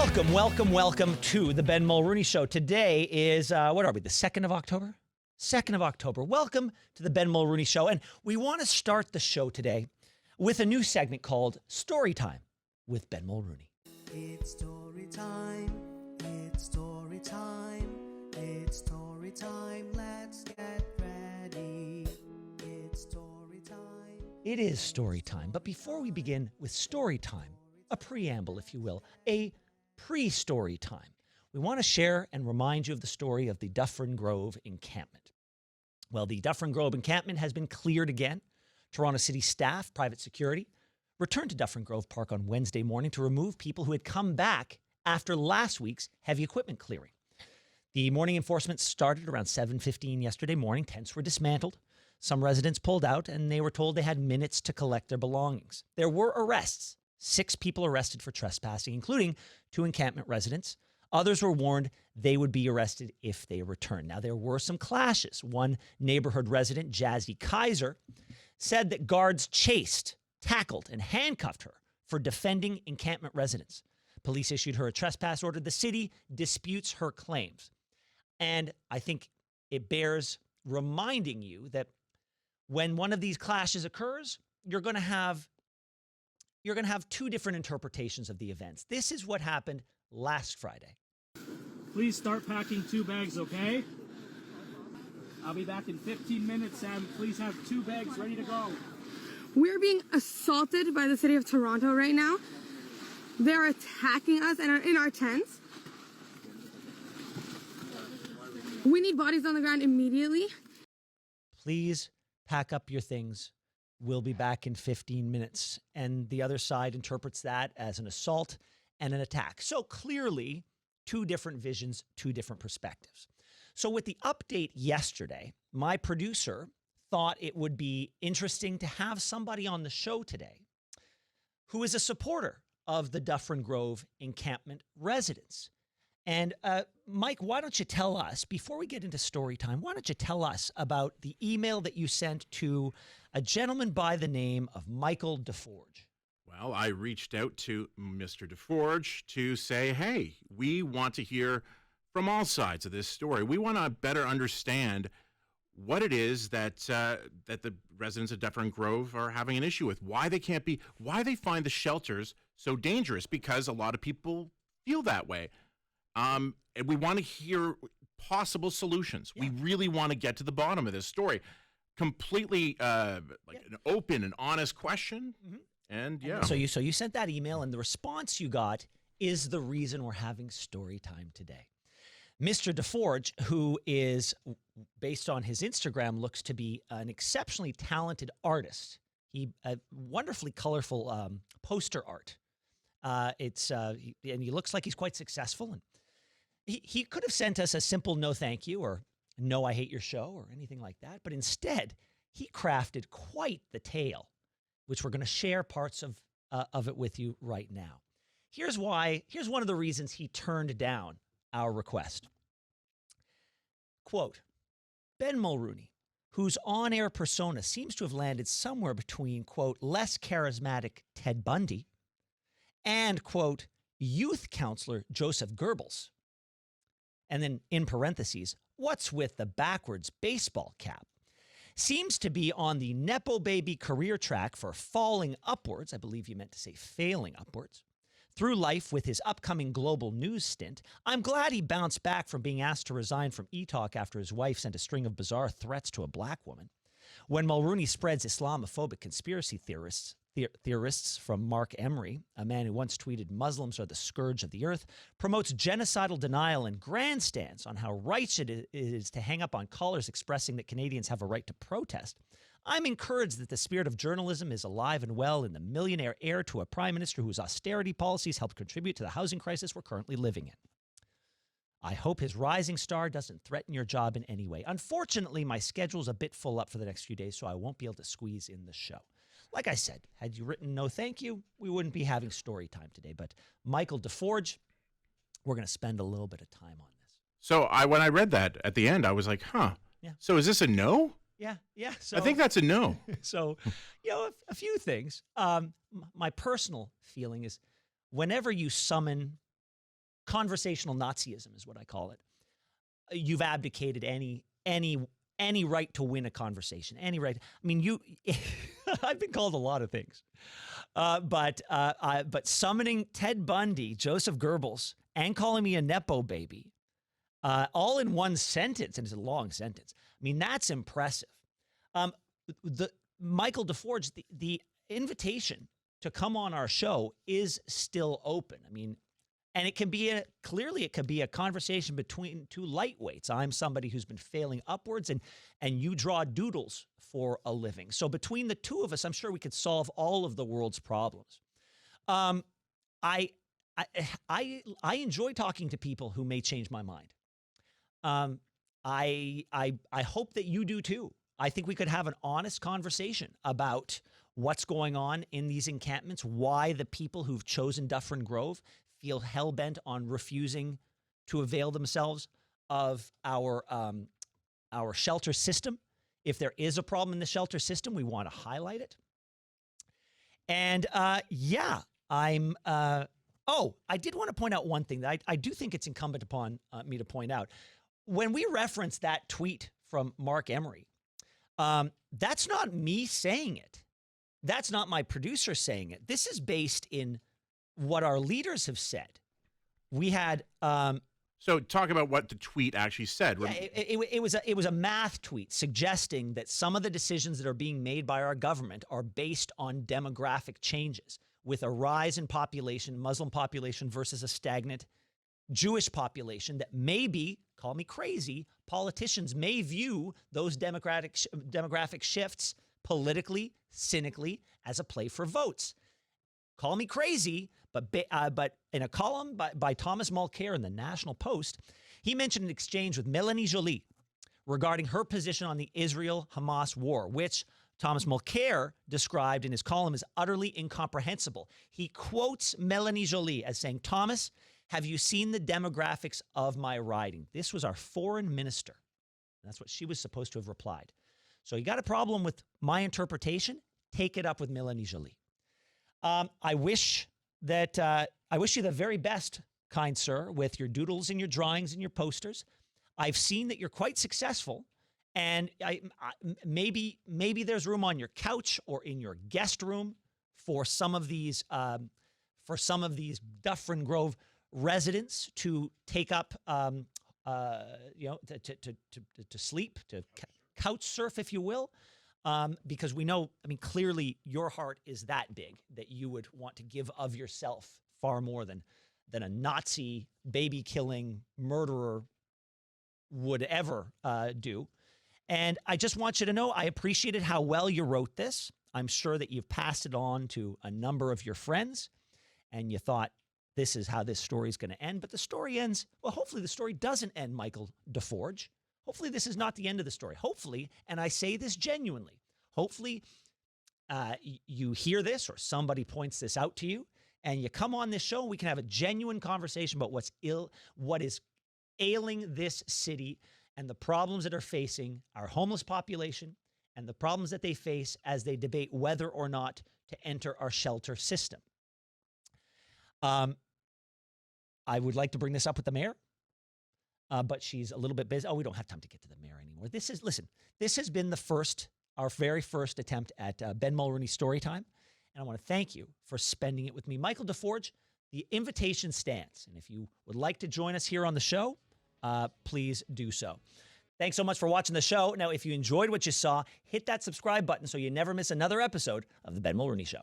Welcome to the Ben Mulroney Show. Today is, what are we, the 2nd of October? 2nd of October. Welcome to the Ben Mulroney Show. And we want to start the show today with a new segment called Storytime with Ben Mulroney. It's story time. It's story time. It's story time. Let's get ready. It's story time. It is story time. But before we begin with story time, a preamble, if you will, a pre-story time, we want to share and remind you of the story of the Dufferin Grove encampment. Well, the Dufferin Grove encampment has been cleared again. Toronto City staff, private security, returned to Dufferin Grove Park on Wednesday morning to remove people who had come back after last week's heavy equipment clearing. The morning enforcement started around 7:15 yesterday morning. Tents were dismantled. Some residents pulled out, and they were told they had minutes to collect their belongings. There were arrests. 6 people arrested for trespassing, including 2 encampment residents. Others were warned they would be arrested if they returned. Now, there were some clashes. One neighborhood resident, Jazzy Kaiser, said that guards chased, tackled, and handcuffed her for defending encampment residents. Police issued her a trespass order. The city disputes her claims. And I think it bears reminding you that when one of these clashes occurs, you're going to have 2 different interpretations of the events. This is what happened last Friday. Please start packing 2 bags, okay? I'll be back in 15 minutes, Sam. Please have 2 bags ready to go. We're being assaulted by the city of Toronto right now. They're attacking us and are in our tents. We need bodies on the ground immediately. Please pack up your things. We'll be back in 15 minutes. And the other side interprets that as an assault and an attack. So clearly, 2 different visions, 2 different perspectives. So with the update yesterday, my producer thought it would be interesting to have somebody on the show today who is a supporter of the Dufferin Grove encampment residents. And Mike, why don't you tell us, before we get into story time, why don't you tell us about the email that you sent to a gentleman by the name of Michael DeForge? Well, I reached out to Mr. DeForge to say, hey, we want to hear from all sides of this story. We want to better understand what it is that that the residents of Dufferin Grove are having an issue with, why they find the shelters so dangerous, because a lot of people feel that way. And we want to hear possible solutions. Yeah. We really want to get to the bottom of this story. Completely an open and honest question. Mm-hmm. And yeah. So you sent that email, and the response you got is the reason we're having story time today. Mr. DeForge, who is, based on his Instagram, looks to be an exceptionally talented artist. He wonderfully colorful poster art. And he looks like he's quite successful. And he could have sent us a simple no thank you or no I hate your show or anything like that. But instead, he crafted quite the tale, which we're going to share parts of it with you right now. Here's one of the reasons he turned down our request. Quote, Ben Mulroney, whose on-air persona seems to have landed somewhere between, quote, less charismatic Ted Bundy and, quote, youth counselor Joseph Goebbels. And then in parentheses, what's with the backwards baseball cap? Seems to be on the Nepo Baby career track for falling upwards. I believe you meant to say failing upwards. Through life with his upcoming global news stint. I'm glad he bounced back from being asked to resign from E-Talk after his wife sent a string of bizarre threats to a black woman. When Mulroney spreads Islamophobic conspiracy theorists from Mark Emery, a man who once tweeted Muslims are the scourge of the earth, promotes genocidal denial and grandstands on how right it is to hang up on collars expressing that Canadians have a right to protest, I'm encouraged that the spirit of journalism is alive and well in the millionaire heir to a prime minister whose austerity policies helped contribute to the housing crisis we're currently living in. I hope his rising star doesn't threaten your job in any way. Unfortunately, my schedule's a bit full up for the next few days, so I won't be able to squeeze in the show. Like I said, had you written no thank you, we wouldn't be having story time today. But Michael DeForge, we're going to spend a little bit of time on this. So when I read that at the end, I was like, huh. Yeah. So is this a no? Yeah. So I think that's a no. So, a few things. My personal feeling is whenever you summon conversational Nazism is what I call it. You've abdicated any right to win a conversation, any right. I mean, I've been called a lot of things, but summoning Ted Bundy, Joseph Goebbels, and calling me a Nepo baby, all in one sentence, and it's a long sentence. I mean, that's impressive. Michael DeForge, the invitation to come on our show is still open. I mean, and it could be a conversation between two lightweights. I'm somebody who's been failing upwards, and you draw doodles for a living. So between the two of us, I'm sure we could solve all of the world's problems. I enjoy talking to people who may change my mind. I hope that you do too. I think we could have an honest conversation about what's going on in these encampments, why the people who've chosen Dufferin Grove feel hell-bent on refusing to avail themselves of our shelter system. If there is a problem in the shelter system, we want to highlight it. And I did want to point out one thing that I do think it's incumbent upon me to point out. When we reference that tweet from Mark Emery, that's not me saying it. That's not my producer saying it. This is based in what our leaders have said. We had so talk about what the tweet actually said. Yeah, it was a math tweet suggesting that some of the decisions that are being made by our government are based on demographic changes, with a rise in population, Muslim population versus a stagnant Jewish population that maybe, call me crazy, politicians may view those demographic shifts politically, cynically, as a play for votes. Call me crazy, but in a column by Thomas Mulcair in the National Post, he mentioned an exchange with Melanie Joly regarding her position on the Israel-Hamas war, which Thomas Mulcair described in his column as utterly incomprehensible. He quotes Melanie Joly as saying, "Thomas, have you seen the demographics of my riding?" This was our foreign minister. That's what she was supposed to have replied. So you got a problem with my interpretation? Take it up with Melanie Joly. I wish you the very best, kind sir, with your doodles and your drawings and your posters. I've seen that you're quite successful, and maybe there's room on your couch or in your guest room for some of these Dufferin Grove residents to take up, to sleep, to couch surf, if you will. Because we know, I mean, clearly your heart is that big that you would want to give of yourself far more than a Nazi baby-killing murderer would ever do. And I just want you to know I appreciated how well you wrote this. I'm sure that you've passed it on to a number of your friends, and you thought, this is how this story is going to end. But the story ends, well, hopefully the story doesn't end, Michael DeForge. Hopefully this is not the end of the story. Hopefully, and I say this genuinely, hopefully you hear this or somebody points this out to you and you come on this show and we can have a genuine conversation about what is ailing this city and the problems that are facing our homeless population and the problems that they face as they debate whether or not to enter our shelter system. I would like to bring this up with the mayor. But she's a little bit busy. Oh, we don't have time to get to the mayor anymore. This has been our very first attempt at Ben Mulroney Storytime. And I want to thank you for spending it with me. Michael DeForge, the invitation stands. And if you would like to join us here on the show, please do so. Thanks so much for watching the show. Now, if you enjoyed what you saw, hit that subscribe button so you never miss another episode of The Ben Mulroney Show.